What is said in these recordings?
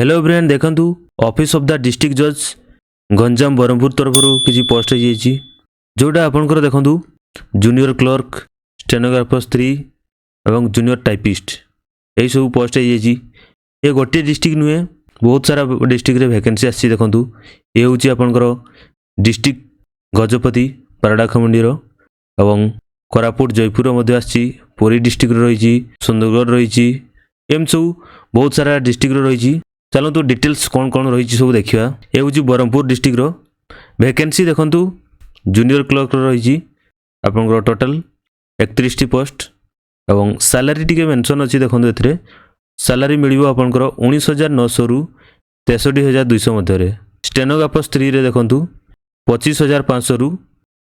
Hello brain देखंतु office of the district जज गंजाम बरहमपुर तरफ किसी पोस्ट है जोटा आपनकर देखंतु जूनियर क्लर्क स्टेनोग्राफर 3 एवं जूनियर टाइपिस्ट यही सब पोस्ट है ये गोटे डिस्ट्रिक्ट नुहे बहुत सारा डिस्ट्रिक्ट रे वैकेंसी आसी देखंतु ये होची आपनकर डिस्ट्रिक्ट गजपति पारडाखमुंडी रो एवं कोरापुट जयपुर मध्य आसी पुरी डिस्ट्रिक्ट रही सुंदरगढ़ रही एम सब बहुत सारा डिस्ट्रिक्ट रही चलो तो डिटेल्स कौन कौन रही सब देखा ये हूँ बरहमपुर डिस्ट्रिक्ट रो वैकेंसी देखंतु जूनियर क्लर्क रही आपनकर टोटल 31 पोस्ट एवं सैलरी टिके मेंशन अच्छी देखो ए सैलरी मिलिबो आपनकर 19,900 रु 63,200 मध्य स्टेनोग्राफर 3 रे देखंतु 25,500 रु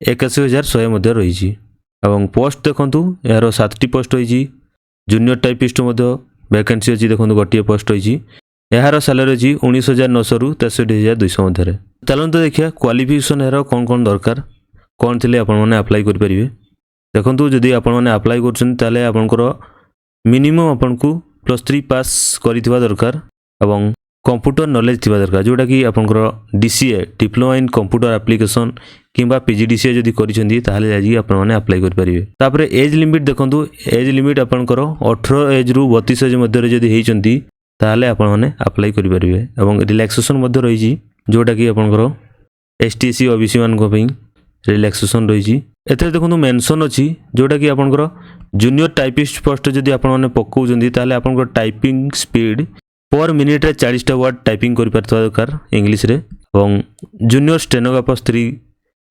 81,100 मध्य रही एवं पोस्ट देखंतु यार 7टी पोस्ट रही जूनियर टाइपिस्ट मध्य वैकेंसी अच्छी देखो गोटे पोस्ट रही यार सैलरी अच्छी 19,900 रु 63,200 मध्य चलते देखिए क्वालिफिकेशन यार कौन कौन दरकार कौन थे आपने अप्लाई करेंगे देखो जदि आपने अप्लाई कर मिनिमम आपन को +3 पास करिथिबा दरकार एवं कंप्यूटर नॉलेज थिबा दरकार जोटा कि आपनकर DCA diploma in computer application किंबा पीजीडीसीए जदि करिसेंती ताहाले जाई आपन अप्लाई कर परिबे तापर एज लिमिट देखंतु एज लिमिट आपनकर 18 एज रु 32 एज मध्य जदि हेइचंती ताहाले आपन अप्लाई कर परिबे एवं रिलैक्सेशन मध्य रही जोटा कि आपनकर एसटीसी ओबीसी मान को पई रिलैक्सेशन रही एथे देखंतु मेंशन अछि जोटा कि आपनकर जूनियर टाइपिस्ट पोस्ट जदि आपन पकाउछंती ताहाले आपनकर टाइपिंग स्पीड पर मिनिट रे 40 वर्ड टाइपिंग कर परथवा दरकार इंग्लिश रे एवं जूनियर स्टेनोग्राफर 3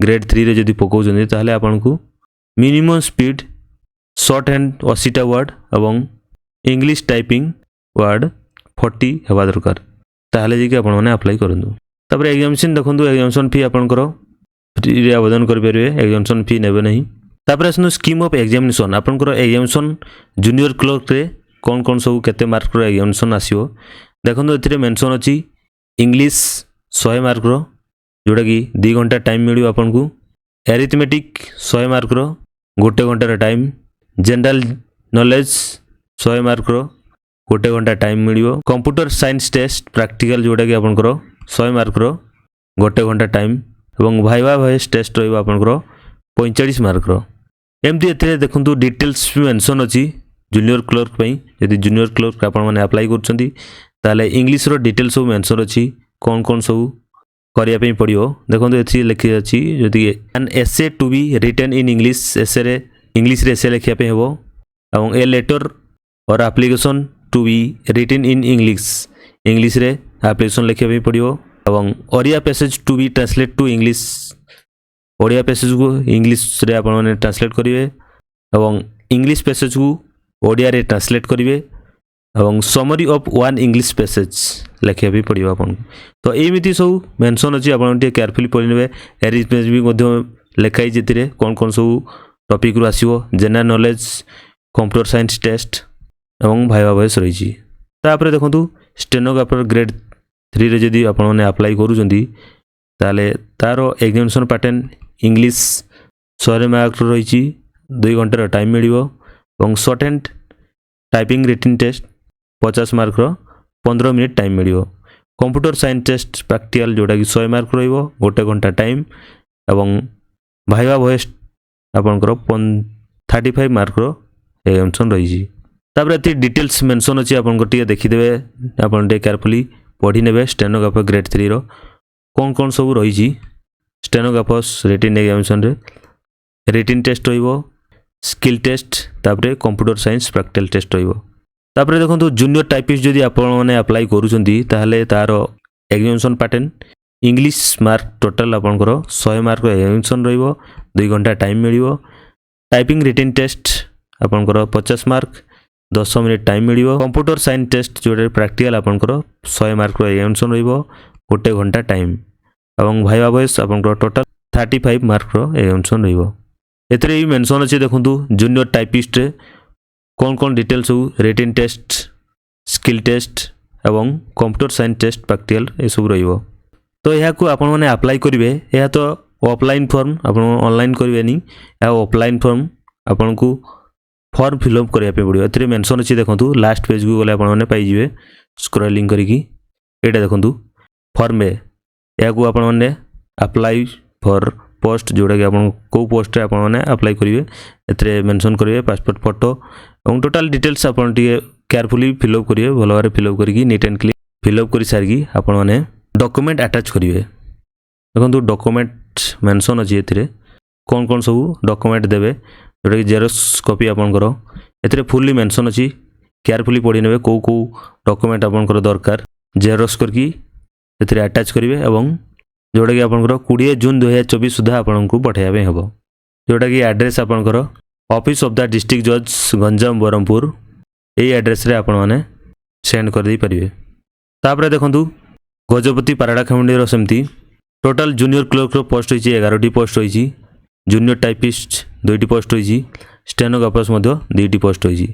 ग्रेड 3 रे जदि पकाउछंती ताहाले आपन को minimum speed short hand 80 word एवं इंग्लिश टाइपिंग वर्ड 40 हेबा दरकार ताहाले जे कि आपन माने अप्लाई करंतु तापर एग्जामिनेशन देखंतु एग्जामिनेशन फी आपनकर फ्री रे आवेदन कर परिबे एग्जामिनेशन फी नेबे नहीं तापर आसनु स्कीम ऑफ एग्जामिनेशन आपनकर एग्जामिनेशन जूनियर क्लर्क रे कौन कौन सब केते मार्क रो एग्जामिनेशन आसीओ देखंतु एथिरे मेंशन अछि इंग्लिश 100 मार्क रो जोटा कि 2 घंटा टाइम मिलियो आपन को एरिथमेटिक 100 मार्क रो 1 घंटा रे टाइम जनरल नॉलेज 100 मार्क रो 1 घंटा टाइम मिलियो कंप्यूटर साइंस टेस्ट प्रैक्टिकल जोटा कि आपनकर 100 मार्क रो 1 घंटा टाइम एवं भाइवा वॉइस टेस्ट रहिबा आपनकर 45 मार्क रो एमती एथिरे देखंतु डिटेल्स भी मेंशन अछि जूनियर क्लर्क पई यदि जूनियर क्लर्क आपन माने अप्लाई करछंती ताले इंग्लिश रो डिटेल्स सब मेंशन अछि कोन कोन सब करिया पई पड़ियो देखंतु एथि लिखि अछि यदि an essay to be written in English essay रे इंग्लिश रे एसे लिखिया पई हेबो एवं a letter or application to be written in English रे एप्लीकेशन लिखिया पई पड़ियो एवं Odia passage to be translate to English Odia passage को इंग्लिश रे आपन माने ट्रांसलेट करिवे एवं इंग्लिश पैसेज को ओडिया रे ट्रांसलेट करिवे एवं summary of one English passage लिखिया भी पड़ियो आपन तो एमिति सब मेंशन अछि आपन टे केयरफुली पढि नेबे एरिथमेटिक भी मध्य लेखाई जेतिरे कोन कोन सब टॉपिक रु आसीबो general knowledge computer science test एवं भाइवा वॉइस रही तापर देखंतु स्टेनोग्राफर ग्रेड 3 रे जदि आपन माने अप्लाई करूजंती ताले तारो एग्जामिनेशन पैटर्न इंग्लिश 100 मार्क रही 2 घंटा टाइम मिलिबो एवं shorthand typing written test 50 mark रो 15 मिनिट टाइम मिलिबो कंप्यूटर साइंस टेस्ट प्रैक्टिकल जोटा कि 100 मार्क रहिबो 1 घंटा टाइम एवं भाइवा वॉइस आपनकर 35 मार्क रो एग्जामिनेशन रही तापर एति डिटेल्स मेंशन अछि आपन टिके देखि देबे आपन टे केयरफुली पढि नेबे स्टेनोग्राफर ग्रेड 3 रो कौन कौन सब रही स्टेनोग्राफर्स रिटन एग्जामिनेशन रे रिटन टेस्ट रहिबो स्किल टेस्ट तापर कंप्यूटर साइंस प्रैक्टिकल टेस्ट रहिबो तापर देखंतु जूनियर टाइपिस्ट जदि आपन माने अप्लाई करूचंती ताहाले तारो examination pattern English mark total आपनकर 100 मार्क एग्जामिनेशन रहिबो 2 घंटा टाइम मिलिबो टाइपिंग रिटन टेस्ट आपनकर 50 मार्क 10 मिनिट टाइम मिलिबो कंप्यूटर साइंस टेस्ट जोटे प्रैक्टिकल आपनकर 100 मार्क एग्जामिनेशन रहिबो 1 घंटा टाइम एवं भाइवा वॉइस आपनकर टोटल 35 मार्क रो एग्जामिनेशन रहिबो एतरे ही मेंशन अछि देखंतु जूनियर टाइपिस्ट रे कोन कोन details written test skill test एवं कंप्यूटर साइंस टेस्ट प्रैक्टिकल ए सब रहिबो तो यहा को आपन माने अप्लाई करिवे यहा तो ऑफलाइन फॉर्म आपन ऑनलाइन करिवे नी या ऑफलाइन फॉर्म आपन को फॉर्म फिलअप करिया पे पड़ियो एतरे मेंशन अछि देखंतु लास्ट पेज को गले आपन माने पाई जिवे स्क्रॉलिंग करिकी एटा देखंतु फॉर्म ए याकू आपण माने अप्लाई फॉर पोस्ट जोड़ा कि आपण को पोस्ट रे आपण माने अप्लाई करिवे एतरे मेंशन करिवे पासपोर्ट फोटो और टोटल डिटेल्स आपण टिके केयरफुली फिलअप करिवे भलो भाबरे फिलअप करिकी नीट एंड क्लीन फिलअप करि सारकी आपण माने डॉक्यूमेंट अटैच करिवे देखंतु डॉक्यूमेंट मेंशन अछि एतरे कोन कोन सब डॉक्यूमेंट देबे जोटा कि जेरोक्स कॉपी आपनकर एतरे फुल्ली मेंशन अछि केयरफुली पढि नेबे को डॉक्यूमेंट आपनकर दरकार जेरोक्स करकी एतरे अटैच करिवे एवं जोटा कि आपनकर 20 जून 2024 सुधा आपनकु पठाइबे हबो जोटा कि एड्रेस आपनकर ऑफिस ऑफ द डिस्ट्रिक्ट जज गंजाम बरहमपुर एई एड्रेस रे आपण माने सेंड कर दी परिवे तापरे देखंतु गजपति पारडाखमुंडी रो सेमती टोटल जूनियर क्लर्क रो पोस्ट होईची 11 टी पोस्ट होईची जूनियर टाइपिस्ट 2 टी पोस्ट होईची स्टेनोग्राफर्स मध्य 2 टी पोस्ट होईची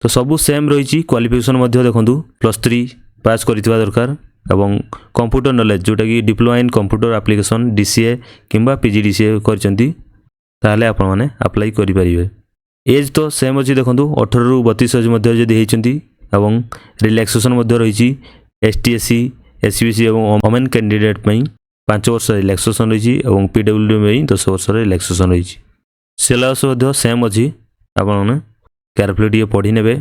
तो सबु सेम रहिची क्वालिफिकेशन मध्य देखंतु +3 पास करितबा दरकार एवं कंप्यूटर नॉलेज जोटा कि diploma in computer application DCA किंबा पीजीडीसीए करचंती ताले आपण माने अप्लाई करि परिबे एज तो सेम अछि देखंतु 18 रु 32 एज मध्य जदि हेचंती एवं रिलैक्सेशन मध्य रहिची एसटीएससी एसबीसी एवं वुमेन कैंडिडेट पई 5 वर्ष रिलैक्सेशन रहिची एवं पीडब्ल्यूडी में 10 वर्ष रिलैक्सेशन रहिची सिलेबस मध्य सेम अछि आपण माने केयरफुली पढ़ी नेबे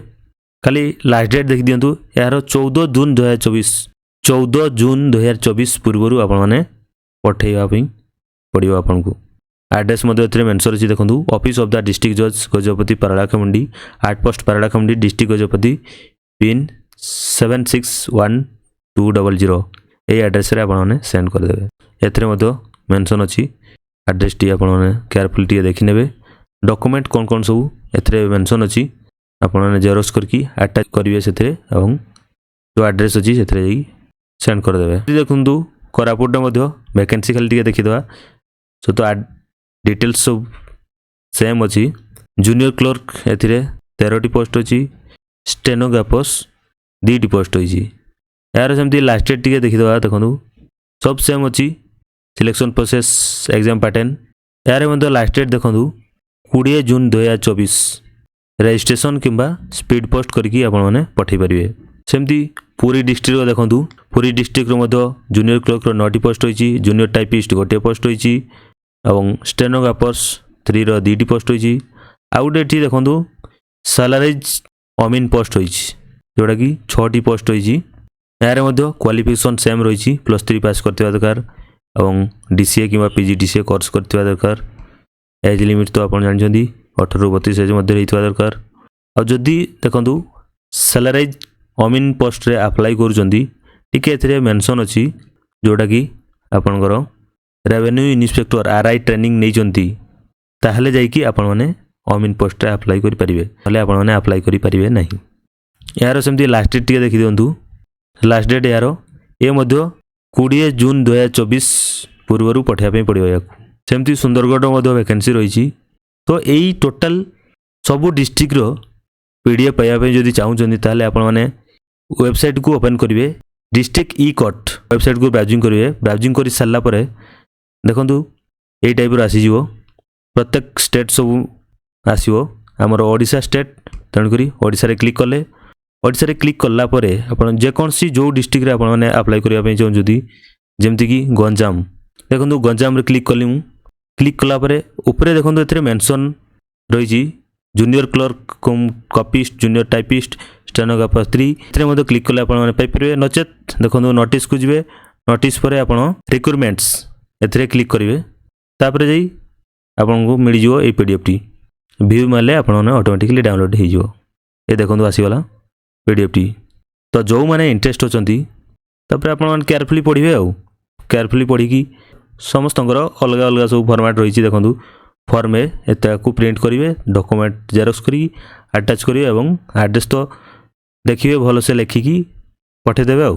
खाली लास्ट डेट देखि दियंतु यार 14 जून 2024 पूर्व आपण माने पठेइबा पई पड़िबो आपनकु एड्रेस मध्य एथरे मेंशन अछि देखंतु ऑफिस ऑफ द डिस्ट्रिक्ट जज Gajapati Paralakhemundi 8 post Paralakhemundi district Gajapati pin 761200 ए एड्रेस रे आपण माने सेंड कर देबे एथरे मध्य मेंशन अछि एड्रेस टी आपण माने केयरफुली टी देखि नेबे डॉक्यूमेंट कोन कोन सब एथरे मेंशन अछि आपण माने जेरोक्स करकी अटैच करिवे सेथरे एवं जो एड्रेस अछि सेथरे सेंड कर देबे देखंतु कोरापुट मध्य वैकेंसी खाली टिके देखि दवा सो तो डिटेल्स सब सेम अछि जूनियर क्लर्क एथिरे 13 टी पोस्ट अछि स्टेनोग्राफर्स 2 टी पोस्ट होइछि यार सेमती लास्ट डेट टिके देखि दवा देखंतु सब सेम अछि सिलेक्शन प्रोसेस एग्जाम पैटर्न यार मध्य लास्ट डेट देखंतु 20 जून 2024 रजिस्ट्रेशन किंबा स्पीड पोस्ट करके आपण माने पठै परिवे सेमती पूरी डिस्ट्रिक्ट रो देखंतु पूरी डिस्ट्रिक्ट रो मध्य जूनियर क्लर्क रो 9 टी पोस्ट होइछि जूनियर टाइपिस्ट गोटे पोस्ट होइछि एवं स्टेनोग्राफर्स 3 रो 2 टी पोस्ट होइछि आउडेटी देखंतु सैलरीज अमीन पोस्ट होइछि जोटा कि 6 टी पोस्ट होइछि यार मध्य क्वालिफिकेशन सेम रहिछि +3 पास करथिबा दरकार एवं डीसीए किंबा पीजीडीसीए कोर्स करथिबा दरकार एज लिमिट तो आपण जानछंदी 18 रु 32 एज मध्य रहितबा दरकार आ जदी देखंतु सैलरीज अमीन पोस्ट रे अप्लाई करूचंदी टिके एथरे मेंशन अछि जोटा कि आपनकर रेवेन्यू इन्स्पेक्टर आरआई ट्रेनिंग नै चंती ताहले जाई कि आपण माने अमीन पोस्ट रे अप्लाई करि परिबे हले आपण माने अप्लाई करि परिबे नाही यार सेमती लास्ट डेट टिके देखि दियंतु लास्ट डेट यार ए मध्य 20 जून 2024 पूर्वरु पठिया पे पड़ियो याकू सेमती सुंदरगढ़ मध्य वैकेंसी रहिछि तो एई टोटल सबु डिस्ट्रिक्ट रो पीडीएफ पाया पे जदी चाहउचंदी ताले आपण माने वेबसाइट को ओपन करिवे डिस्ट्रिक्ट ई कोर्ट वेबसाइट को ब्राउजिंग करिवे ब्राउजिंग करि सारला परे देखंतु एई टाइप रो आसी जिवो प्रत्येक स्टेट सब आसीवो हमर ओडिसा स्टेट तण करी ओडिसा रे क्लिक करले ओडिसा रे क्लिक करला परे आपण जे कोनसी जो डिस्ट्रिक्ट रे आपण माने अप्लाई करिया पे चाहउ जदी जेमति कि गंजाम देखंतु गंजाम रे क्लिक करली मु क्लिक कला परे ऊपरे देखंतु एथरे मेंशन रहिछि junior clerk copyist junior typist stenographer 3 एथरे मधे क्लिक कले आपण माने पाइ परबे नचेत देखंतु नोटिस को जिवे नोटिस परे आपण रिक्वायरमेंट्स एथरे क्लिक करिवे तापरे जाई आपण को मिल जिवो ए पीडीएफ टी व्यू माले आपण माने ऑटोमेटिकली डाउनलोड हे जिवो ए देखंतु आसी वाला पीडीएफ टी तो जो माने इंटरेस्ट होचंती तापरे आपण माने केयरफुली पढिबे आ केयरफुली पढी की समस्तंकर अलग अलग सब फॉर्मेट रही देखो फॉर्म एता को प्रिंट करेंगे डॉक्यूमेंट जेरोक्स करी अटैच करेंगे एवं एड्रेस तो देखिए भल से लेखिकी पठेदेवे आ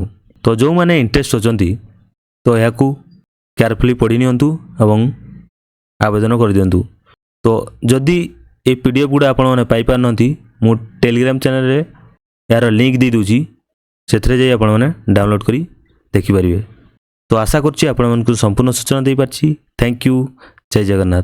तो जो माने इंटरेस्ट होचंती तो या केयरफुली पढ़ी नियंतु एवं आवेदन कर दियंतु तो जदि ए पीडीएफ गुड़ा आपण माने पाई पार नथी मु टेलीग्राम चैनल रे यार लिंक दे दूची सेथरे जाई आपण माने डाउनलोड करी देखि परिबे तो आशा करछि आपण मानकु संपूर्ण सूचना दे पारछि थैंक यू जय जगन्नाथ।